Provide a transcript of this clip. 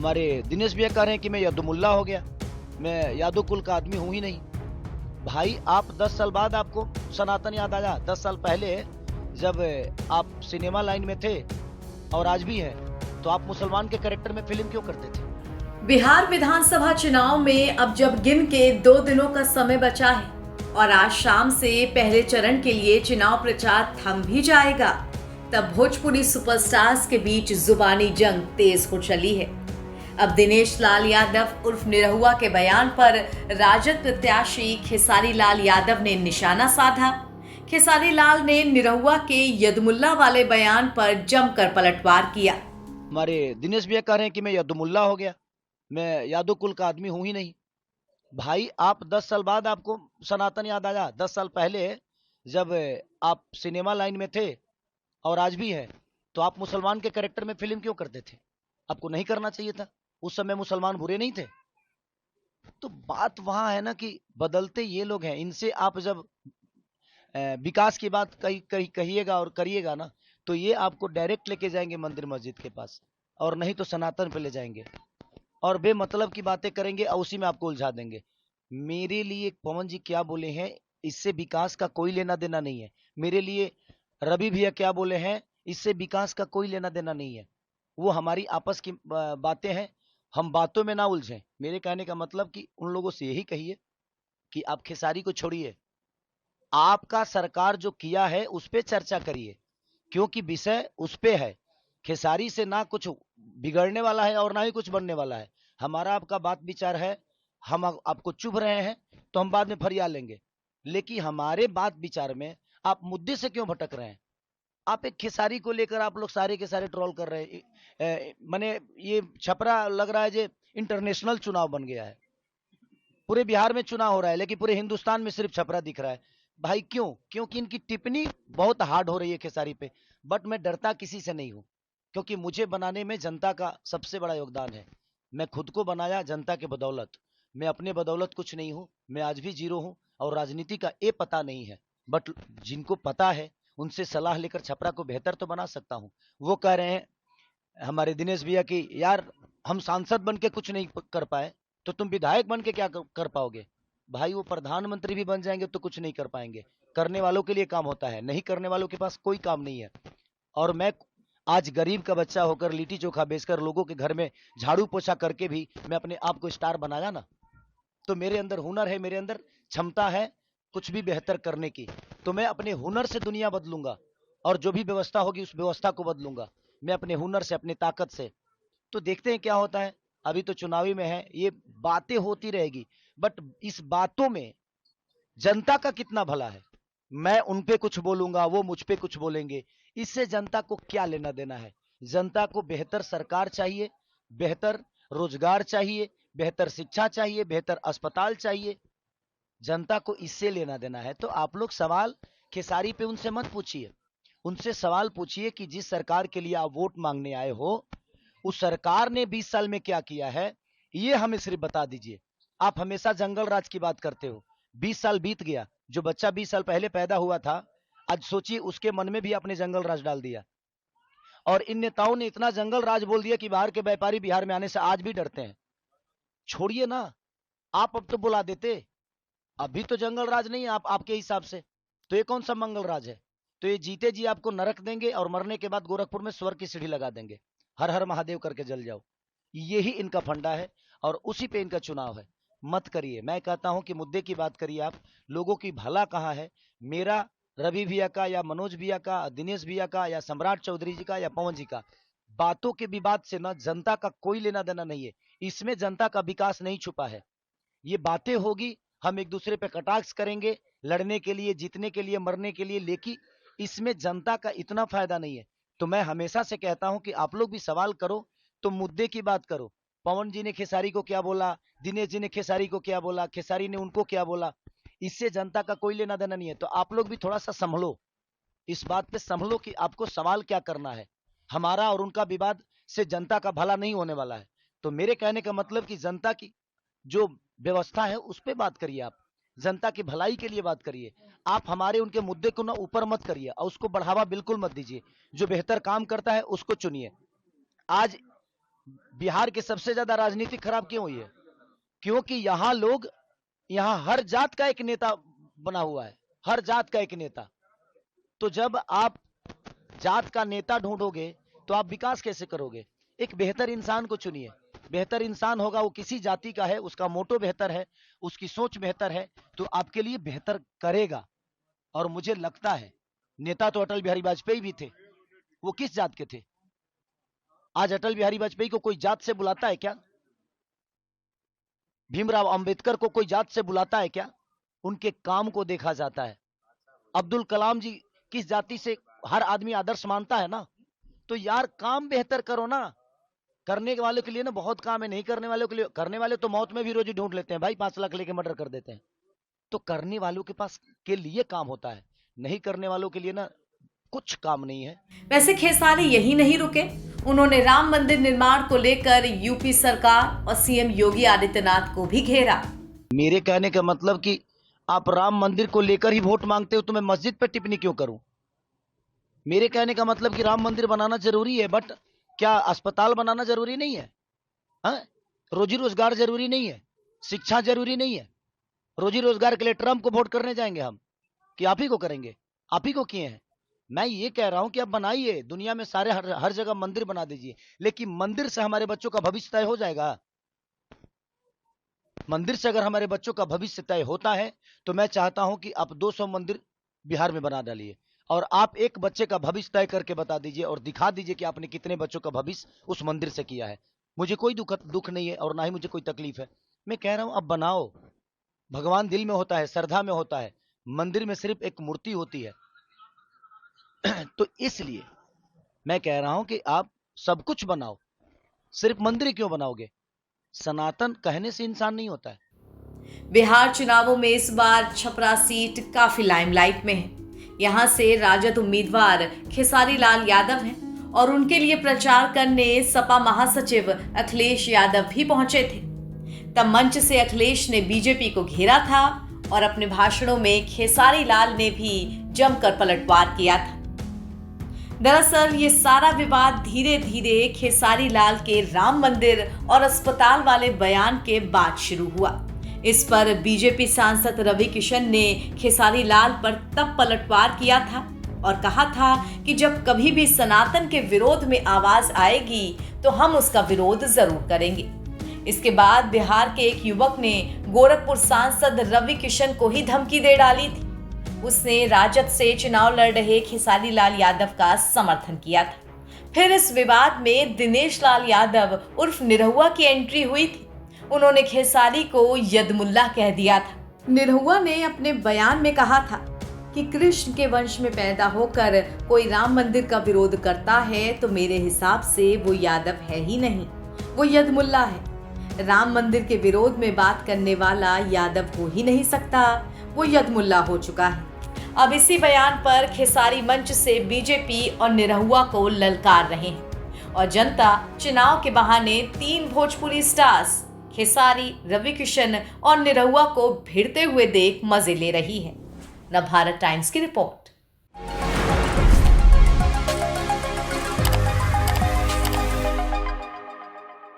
हमारे दिनेश भैया कह रहे हैं कि मैं यदुमुल्ला हो गया। मैं यादव कुल का आदमी हूं ही नहीं। भाई आप 10 साल बाद आपको सनातन याद आया। 10 साल पहले जब आप सिनेमा लाइन में थे और आज भी है, तो आप मुसलमान के कैरेक्टर में फिल्म क्यों करते थे? बिहार विधानसभा चुनाव में अब जब गिन के 2 दिनों का समय बचा है और आज शाम से पहले चरण के लिए चुनाव प्रचार थम भी जाएगा, तब भोजपुरी सुपरस्टार्स के बीच जुबानी जंग तेज हो चली है। अब दिनेश लाल यादव उर्फ निरहुआ के बयान पर राजद प्रत्याशी खेसारी लाल यादव ने निशाना साधा। खेसारी लाल ने निरहुआ के यदमुल्ला वाले बयान पर जमकर पलटवार किया। हमारे दिनेश भैया कह रहे हैं कि मैं यदुमुल्ला हो गया। मैं यादव कुल का आदमी हूं ही नहीं। भाई आप 10 साल बाद आपको सनातन याद आया। 10 साल पहले जब आप सिनेमा लाइन में थे और आज भी है, तो आप मुसलमान के कैरेक्टर में फिल्म क्यों करते थे? आपको नहीं करना चाहिए था। उस समय मुसलमान बुरे नहीं थे। तो बात वहां है ना कि बदलते ये लोग हैं। इनसे आप जब विकास की बात कहिएगा और करिएगा ना, तो ये आपको डायरेक्ट लेके जाएंगे मंदिर मस्जिद के पास, और नहीं तो सनातन पे ले जाएंगे और बेमतलब की बातें करेंगे और उसी में आपको उलझा देंगे। मेरे लिए पवन जी क्या बोले हैं, इससे विकास का कोई लेना देना नहीं है। मेरे लिए रवि भैया क्या बोले हैं, इससे विकास का कोई लेना देना नहीं है। वो हमारी आपस की बातें हैं। हम बातों में ना उलझें। मेरे कहने का मतलब कि उन लोगों से यही कहिए कि आप खेसारी को छोड़िए, आपका सरकार जो किया है उस पे चर्चा करिए, क्योंकि विषय उस पे है। खेसारी से ना कुछ बिगड़ने वाला है और ना ही कुछ बनने वाला है। हमारा आपका बात विचार है, हम आपको चुभ रहे हैं तो हम बाद में फरिया लेंगे, लेकिन हमारे बात विचार में आप मुद्दे से क्यों भटक रहे हैं? आप एक खेसारी को लेकर आप लोग सारे के सारे ट्रोल कर रहे हैं। माने ये छपरा लग रहा है जे इंटरनेशनल चुनाव बन गया है। पूरे बिहार में चुनाव हो रहा है लेकिन पूरे हिंदुस्तान में सिर्फ छपरा दिख रहा है। भाई क्यों? क्योंकि इनकी टिप्पणी बहुत हार्ड हो रही है खेसारी पे। बट मैं डरता किसी से नहीं हूं, क्योंकि मुझे बनाने में जनता का सबसे बड़ा योगदान है। मैं खुद को बनाया जनता के बदौलत। मैं अपने बदौलत कुछ नहीं हूं। मैं आज भी जीरो हूं और राजनीति का ये पता नहीं है। बट जिनको पता है उनसे सलाह लेकर छपरा को बेहतर तो बना सकता हूं। वो कह रहे हैं हमारे दिनेश भैया की, यार हम सांसद बन के कुछ नहीं कर पाए तो तुम विधायक बन के क्या कर पाओगे? भाई वो प्रधानमंत्री भी बन जाएंगे तो कुछ नहीं कर पाएंगे। करने वालों के लिए काम होता है, नहीं करने वालों के पास कोई काम नहीं है। और मैं आज गरीब का बच्चा होकर लिट्टी चोखा बेचकर लोगों के घर में झाड़ू पोछा करके भी मैं अपने आप को स्टार बनाया ना। तो मेरे अंदर हुनर है, मेरे अंदर क्षमता है कुछ भी बेहतर करने की। तो मैं अपने हुनर से दुनिया बदलूंगा और जो भी व्यवस्था होगी उस व्यवस्था को बदलूंगा। मैं अपने हुनर से, अपनी ताकत से। तो देखते हैं क्या होता है। अभी तो चुनावी में है, ये बातें होती रहेगी। बट इस बातों में जनता का कितना भला है? मैं उन पे कुछ बोलूंगा, वो मुझ पे कुछ बोलेंगे, इससे जनता को क्या लेना देना है? जनता को बेहतर सरकार चाहिए, बेहतर रोजगार चाहिए, बेहतर शिक्षा चाहिए, बेहतर अस्पताल चाहिए। जनता को इससे लेना देना है। तो आप लोग सवाल खेसारी पे उनसे मत पूछिए। उनसे सवाल पूछिए कि जिस सरकार के लिए आप वोट मांगने आए हो, उस सरकार ने 20 साल में क्या किया है, ये हमें सिर्फ बता दीजिए। आप हमेशा जंगल राज की बात करते हो। 20 साल बीत गया। जो बच्चा 20 साल पहले पैदा हुआ था, आज सोचिए उसके मन में भी आपने जंगल राज डाल दिया। और इन नेताओं ने इतना जंगल राज बोल दिया कि बाहर के व्यापारी बिहार में आने से आज भी डरते हैं। छोड़िए ना, आप अब तो बुला देते। अभी तो जंगल राज नहीं है आप आपके हिसाब से। तो ये कौन सा मंगल राज है? तो ये जीते जी आपको नरक देंगे और मरने के बाद गोरखपुर में स्वर्ग की सीढ़ी लगा देंगे। हर हर महादेव करके जल जाओ। यही इनका फंडा है और उसी पे इनका चुनाव है। मत करिए। मैं कहता हूं कि मुद्दे की बात करिए। आप लोगों की भला कहाँ है? मेरा, रवि भैया का या मनोज भैया का, दिनेश भैया का या सम्राट चौधरी जी का या पवन जी का, बातों के विवाद से ना जनता का कोई लेना देना नहीं है। इसमें जनता का विकास नहीं छुपा है। ये बातें होगी, हम एक दूसरे पे कटाक्ष करेंगे, लड़ने के लिए, जीतने के लिए, मरने के लिए, लेकिन इसमें जनता का इतना फायदा नहीं है। तो मैं हमेशा से कहता हूं कि आप लोग भी सवाल करो तो मुद्दे की बात करो। पवन जी ने खेसारी को क्या बोला, दिनेश जी ने खेसारी को क्या बोला, खेसारी ने उनको क्या बोला, इससे जनता का कोई लेना देना नहीं है। तो आप लोग भी थोड़ा सा संभलो, इस बात पे संभलो कि आपको सवाल क्या करना है। हमारा और उनका विवाद से जनता का भला नहीं होने वाला है। तो मेरे कहने का मतलब कि जनता की जो व्यवस्था है उस पर बात करिए। आप जनता की भलाई के लिए बात करिए। आप हमारे उनके मुद्दे को ना ऊपर मत करिए और उसको बढ़ावा बिल्कुल मत दीजिए। जो बेहतर काम करता है उसको चुनिए। आज बिहार की सबसे ज्यादा राजनीति खराब क्यों हुई है? क्योंकि यहाँ हर जात का एक नेता बना हुआ है, हर जात का एक नेता। तो जब आप जात का नेता ढूंढोगे तो आप विकास कैसे करोगे? एक बेहतर इंसान को चुनिए। बेहतर इंसान होगा, वो किसी जाति का है, उसका मोटो बेहतर है, उसकी सोच बेहतर है, तो आपके लिए बेहतर करेगा। और मुझे लगता है नेता तो अटल बिहारी वाजपेयी भी थे, वो किस जात के थे? आज अटल बिहारी वाजपेयी को कोई जात से बुलाता है क्या? भीमराव अंबेडकर को कोई जात से बुलाता है क्या? उनके काम को देखा जाता है। अब्दुल कलाम जी किस जाति से हर आदमी आदर्श मानता है ना। तो यार काम बेहतर करो ना। करने वाले के लिए ना बहुत काम है, नहीं करने वालों के लिए, करने वाले तो मौत में भी रोजी ढूंढ लेते हैं भाई, 5 लाख लेके मर्डर कर देते हैं। तो करने वालों के पास के लिए काम होता है, नहीं करने वालों के लिए ना कुछ काम नहीं है। वैसे खेसारी यही नहीं रुके, उन्होंने राम मंदिर निर्माण को लेकर यूपी सरकार और सीएम योगी आदित्यनाथ को भी घेरा। मेरे कहने का मतलब कि आप राम मंदिर को लेकर ही वोट मांगते हो तो मैं मस्जिद पर टिप्पणी क्यों करूं? मेरे कहने का मतलब कि राम मंदिर बनाना जरूरी है, बट क्या अस्पताल बनाना जरूरी नहीं है? हाँ? रोजी रोजगार जरूरी नहीं है? शिक्षा जरूरी नहीं है? रोजी रोजगार के लिए ट्रम्प को वोट करने जाएंगे हम कि आप ही को करेंगे? आप ही को किए हैं। मैं ये कह रहा हूं कि आप बनाइए, दुनिया में सारे हर जगह मंदिर बना दीजिए, लेकिन मंदिर से हमारे बच्चों का भविष्य तय हो जाएगा? मंदिर से अगर हमारे बच्चों का भविष्य तय होता है तो मैं चाहता हूं कि आप 200 मंदिर बिहार में बना डालिए और आप एक बच्चे का भविष्य तय करके बता दीजिए और दिखा दीजिए कि आपने कितने बच्चों का भविष्य उस मंदिर से किया है। मुझे कोई दुख नहीं है और ना ही मुझे कोई तकलीफ है। मैं कह रहा हूं अब बनाओ। भगवान दिल में होता है, श्रद्धा में होता है, मंदिर में सिर्फ एक मूर्ति होती है। तो इसलिए मैं कह रहा हूं कि आप सब कुछ बनाओ, सिर्फ मंदिर क्यों बनाओगे? सनातन कहने से इंसान नहीं होता है। बिहार चुनावों में इस बार छपरा सीट काफी लाइमलाइट में है। यहां से राजद उम्मीदवार खेसारी लाल यादव हैं और उनके लिए प्रचार करने सपा महासचिव अखिलेश यादव भी पहुंचे थे। तब मंच से अखिलेश ने बीजेपी को घेरा था और अपने भाषणों में खेसारी लाल ने भी जमकर पलटवार किया था। दरअसल ये सारा विवाद धीरे धीरे खेसारी लाल के राम मंदिर और अस्पताल वाले बयान के बाद शुरू हुआ। इस पर बीजेपी सांसद रवि किशन ने खेसारी लाल पर तब पलटवार किया था और कहा था कि जब कभी भी सनातन के विरोध में आवाज आएगी तो हम उसका विरोध जरूर करेंगे। इसके बाद बिहार के एक युवक ने गोरखपुर सांसद रवि किशन को ही धमकी दे डाली थी। उसने राजद से चुनाव लड़ रहे खेसारी लाल यादव का समर्थन किया था। फिर इस विवाद में दिनेश लाल यादव उर्फ निरहुआ की एंट्री हुई थी। उन्होंने खेसारी को यदमुल्ला कह दिया था। निरहुआ ने अपने बयान में कहा था कि कृष्ण के वंश में पैदा होकर कोई राम मंदिर का विरोध करता है तो मेरे हिसाब से वो यादव है ही नहीं, वो यदमुल्ला है। राम मंदिर के विरोध में बात करने वाला यादव हो ही नहीं सकता, वो यदमुल्ला हो चुका है। अब इसी बयान पर खेसारी मंच से बीजेपी और निरहुआ को ललकार रहे हैं और जनता चुनाव के बहाने 3 भोजपुरी स्टार्स खेसारी, रवि किशन और निरहुआ को भिड़ते हुए देख मजे ले रही है। नवभारत टाइम्स की रिपोर्ट।